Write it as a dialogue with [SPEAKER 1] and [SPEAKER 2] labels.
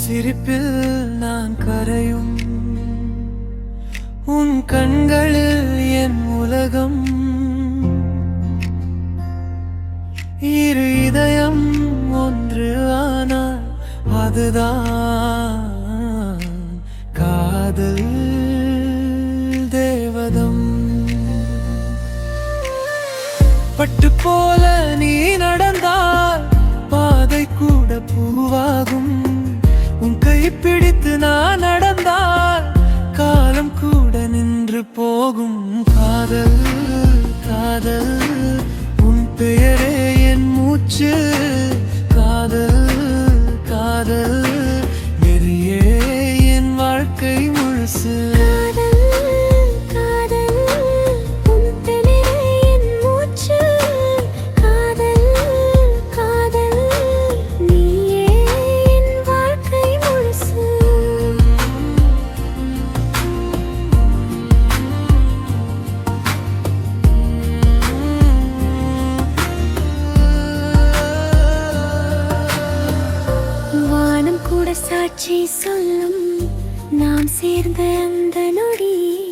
[SPEAKER 1] சிரிப்பில் நான் கரையும், உன் கண்களில் என் உலகம். இரு இதயம் ஒன்று ஆனால் அதுதான் காதல் தேவதம். பட்டு போல நீ நடந்தால் பாதை கூட பூவாகும். உன் கை பிடித்து நான் நடந்தால் காலம் கூட நின்று போகும். காதல் காதல் உன் பெயரே என் மூச்சு. காதல் காதல் நெறியே என் வாழ்க்கை முழுசு.
[SPEAKER 2] சாட்சி சொல்லும் நாம் சேர்ந்த அந்த நொடி.